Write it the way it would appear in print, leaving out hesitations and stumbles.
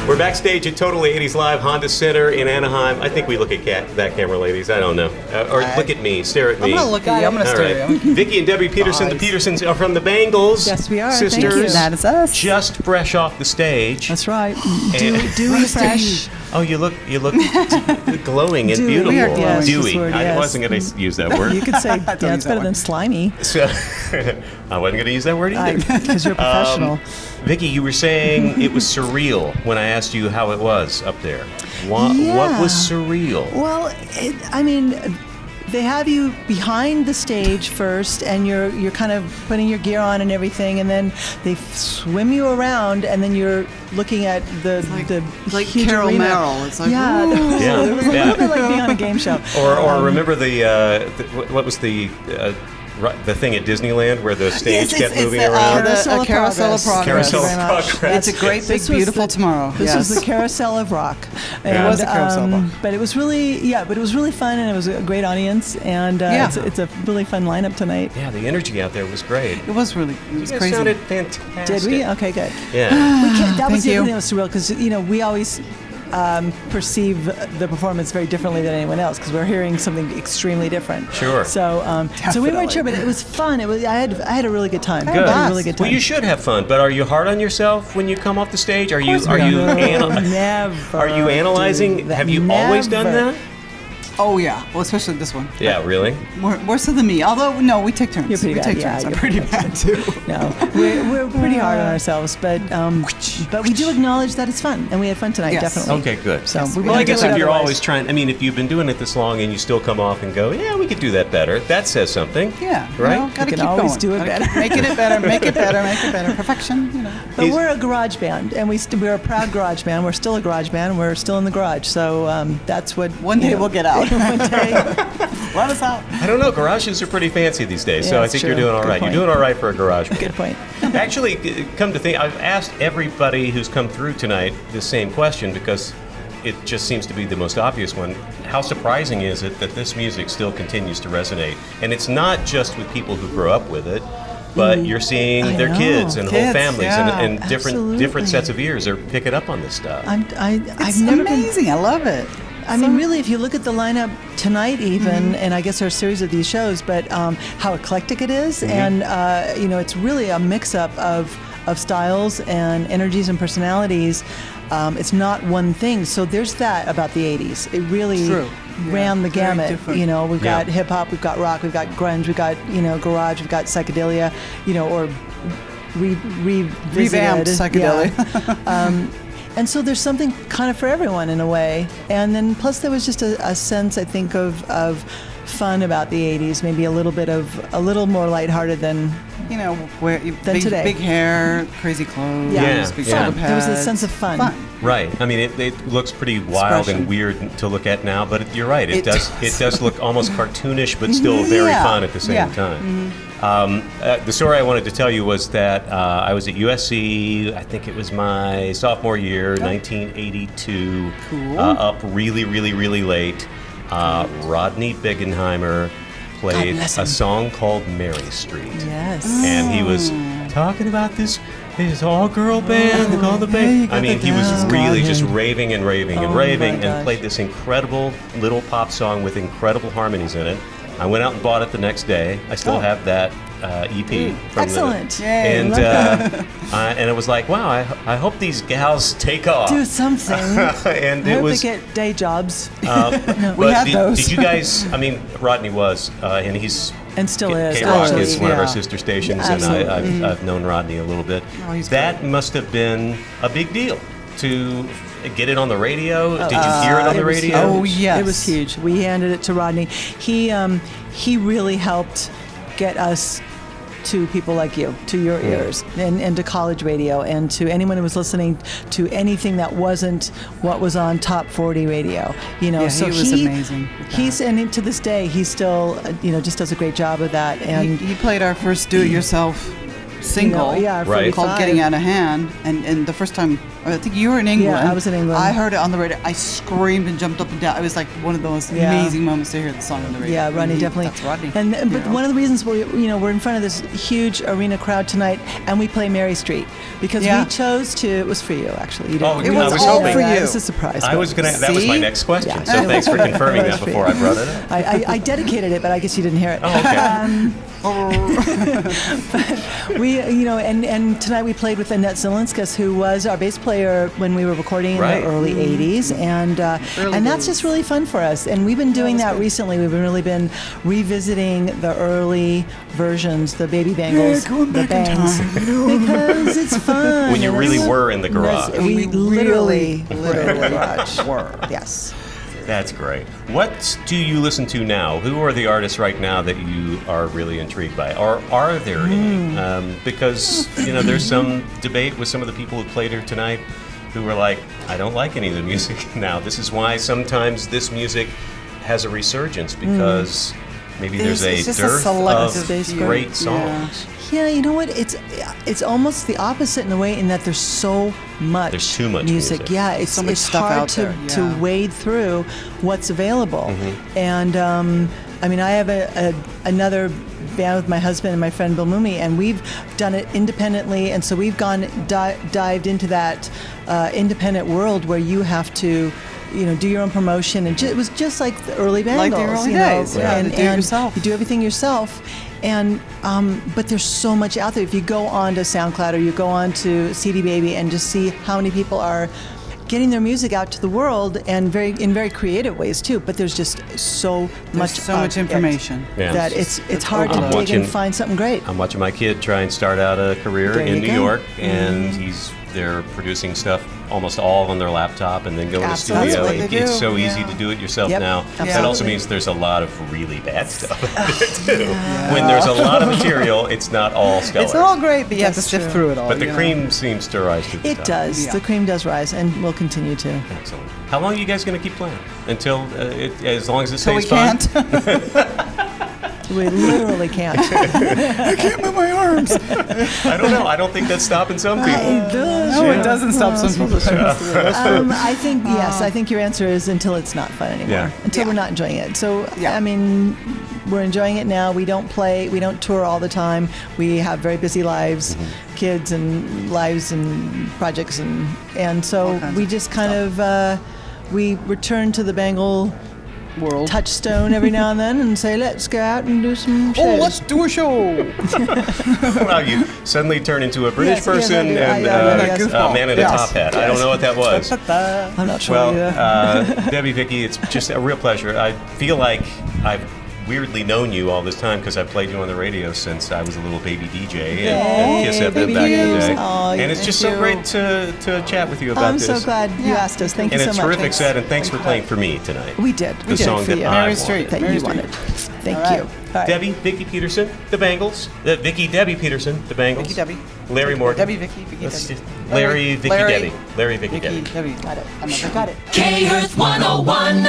We're backstage at Totally 80's Live, Honda Center in Anaheim. I think we look at that camera, ladies. I don't know. Or look at me. Stare at me. I'm going to look at you. I'm going to stare at you. Vicki and Debbi Peterson. The Petersons are from the Bangles. Yes, we are. Sisters. Thank you. That is us. Just fresh off the stage. That's right. Dewy fresh. Oh, you look glowing and Dewy. beautiful. We are glowing. Dewy. Word, I yes. wasn't going to use that word. You could say, yeah, it's better than slimy. So, I wasn't going to use that word either. Because you're a professional. Vicki, you were saying it was surreal when I asked you how it was up there. What was surreal? Well, they have you behind the stage first, and you're kind of putting your gear on and everything, and then they swim you around, and then you're looking at the like huge Carol arena. Merrill. It's like, Yeah, Yeah. it was a little bit like being on a game show. Or remember what was the thing at Disneyland where the stage kept moving around? Carousel of Carousel of Progress. Carousel Thank you very of much. Progress. It's a great, big, beautiful tomorrow. This was the Carousel of Rock. It was a Carousel of Rock. But it was really fun, and it was a great audience, and it's a really fun lineup tonight. Yeah, the energy out there was great. It was really, it was You guys crazy. sounded fantastic. Did we? Okay, good. Yeah. That was Thank the you. other thing that was surreal, because we always perceive the performance very differently than anyone else, because we're hearing something extremely different. Sure. So we weren't sure, but it was fun. I had a really good time. Good. I had a really good time. Well, you should have fun, but are you hard on yourself when you come off the stage? Are you Never. Are you analyzing? do that. Have you always done Never. that? Oh, yeah. Well, especially this one. Yeah, really? More so than me. Although, no, we take turns. You're pretty we bad. take Yeah, turns. I'm you're pretty bad, too. No, we're pretty hard on ourselves, but we do acknowledge that it's fun, and we had fun tonight, Yes. definitely. Okay, good. So Yes, we we Well, I wouldn't guess do it if you're otherwise. always trying, if you've been doing it this long and you still come off and go, yeah, we could do that better, that says something. Yeah. Right? Got to You keep can always going. do it Gotta better. keep making it better, make it better, make it better. Perfection, But we're a garage band, and we're a proud garage band. We're still a garage band. We're still in the garage. So that's what. One day we'll get out. One day. Let us out. I don't know. Garages are pretty fancy these days, so Yeah, I it's think true. you're doing all Good right. point. You're doing all right for a garage band. Good point. Actually, come to think, I've asked everybody who's come through tonight the same question because it just seems to be the most obvious one. How surprising is it that this music still continues to resonate? And it's not just with people who grew up with it, but you're seeing I their know. kids and whole Kids, families yeah. and different Absolutely. sets of ears are picking up on this stuff. I've It's never been. amazing. I love it. I mean, really, if you look at the lineup tonight, even, and I guess there are a series of these shows, but how eclectic it is, and it's really a mix-up of styles and energies and personalities. It's not one thing. So there's that about the 80s. It really True. ran the Very gamut. different. We've got hip hop, we've got rock, we've got grunge, we've got garage, we've got psychedelia, or revisited. Revamped psychedelia. Yeah. And so there's something kind of for everyone in a way. And then plus there was just a sense, I think, of fun about the 80s, maybe a little more lighthearted than Where Than today. big hair, crazy clothes, Yeah, big yeah. shoulder There was a pads. sense of fun. Right. I mean, it looks pretty wild Expression. and weird to look at now, but you're right. It does look almost cartoonish, but still very Yeah. fun at the same Yeah. time. The story I wanted to tell you was that I was at USC. I think it was my sophomore year, 1982. Cool. Up really, really, really late. Rodney Biggenheimer played bless a him. song called Mary Street. Yes. And he was talking about this all-girl band, they call the yeah, you band. got I mean, that he was down. really just raving and raving and Oh, raving, my and gosh. played this incredible little pop song with incredible harmonies in it. I went out and bought it the next day. I still have that EP. From Excellent. Yay, And love that. and it was like, wow, I hope these gals take off. Do something. And I it hope was. they get day jobs. But had those. Did you guys? I mean, Rodney was, and he's. And still is. K-Rock actually, is one of our yeah. sister stations, Absolutely. and I've known Rodney a little bit. Oh, he's That must have been a big deal to get it on the radio. Did you hear it on the It was radio? Oh, yes. It was huge. We handed it to Rodney. He really helped get us to people like you, to your ears, and to college radio, and to anyone who was listening to anything that wasn't what was on top 40 radio. Yeah, so he was amazing with that. He's and to this day he still just does a great job of that. And He played our first do-it-yourself single. Yeah, Right. Called 45. Getting Out of Hand. And the first time, I think you were in England. I was in England. I heard it on the radio. I screamed and jumped up and down. It was like one of the most Yeah. amazing moments to hear the song on the radio. Yeah, Rodney, definitely. That's Rodney. But one of the reasons we're in front of this huge arena crowd tonight, and we play Mary Street because we chose to. It was for you, actually. You Oh, didn't. I was hoping. for you. It was a surprise. I was gonna. That was my See? next question. Yeah. So thanks for confirming It was that for before you. I brought it up. I dedicated it, but I guess you didn't hear it. Oh, okay. And tonight we played with Annette Zelinskas, who was our bass player when we were recording in Right. the early 80s, and that's just really fun for us. And we've been doing that recently. We've really been revisiting the early versions, the Baby Bangles, the Bangs, because it's fun. When you and really it's- were in the garage. We literally were in the garage. Yes. That's great. What do you listen to now? Who are the artists right now that you are really intrigued by? Or are there any? Because, there's some debate with some of the people who played here tonight who were like, I don't like any of the music now. This is why sometimes this music has a resurgence because maybe there's It's a just a dearth selective of few. great songs. Yeah, you know what? It's almost the opposite in a way, in that there's so much. There's too much music. Yeah, it's So much it's stuff hard out to there, to yeah. wade through what's available. And I have another band with my husband and my friend Bill Mooney, and we've done it independently, and so we've gone dived into that independent world where you have to. Do your own promotion, and it was just like the early Bangles, Like the early you know, days, yeah, and, to do it and yourself. you do everything yourself, and but there's so much out there. If you go on to SoundCloud or you go on to CD Baby and just see how many people are getting their music out to the world, and in very creative ways too. But there's just so much of it information. Yeah. that it's hard to I'm dig watching- and find something great. I'm watching my kid try and start out a career There in you New go. York, and they're producing stuff almost all on their laptop and then go to the Absolutely. studio. That's what they It's do, so easy yeah. to do it yourself Yep, now. That absolutely. also means there's a lot of really bad stuff out there too. When there's a lot of material, it's not all stellar. It's all great, but you have to That's sift true. through it all. But the you know. cream seems to rise to the top. It does. Yeah. The cream does rise, and will continue to. Excellent. How long are you guys going to keep playing? Until as long as it So we stays fun? can't. We literally can't. I can't move my arms. I don't know. I don't think that's stopping some people. It does. No, it doesn't stop some people. I think yes. I think your answer is until it's not fun anymore. Yeah. Until Yeah. we're not enjoying it. So Yeah. I mean, we're enjoying it now. We don't play. We don't tour all the time. We have very busy lives, kids and lives and projects and so kinds we of just kind of we return to the Bengal World. touchstone every now and then and say, let's go out and do some shows. Oh, let's do a show. Wow, you suddenly turn into a British Yes, yes, person I do. and Yes. a man in a Yes. top hat. I don't know what that was. I'm not sure Well, either. Debbie, Vicki, it's just a real pleasure. I feel like I've weirdly known you all this time because I played you on the radio since I was a little baby DJ and Kiss FM baby back in the Hughes. day. Aw, and it's thank just so you. great to chat with you about I'm this. so glad you asked us. Thank And you so it's much. terrific set, and thanks for playing for me tonight. We did. The We did song for that you. I Mary wanted. Street. that Mary you Street. wanted. Thank All right. you. All right. Debbie, Vicki Peterson, The Bangles. Vicki, Debbie Peterson, The Bangles. Vicki, Debbie. Larry Morgan. Debbie, Vicki, Vicki, Let's Debbie. just- Larry, Vicki, Larry. Debbie. Larry, Vicki, Vicki, Debbie. Debbie. Got it. I'm not Got it. K Earth 101.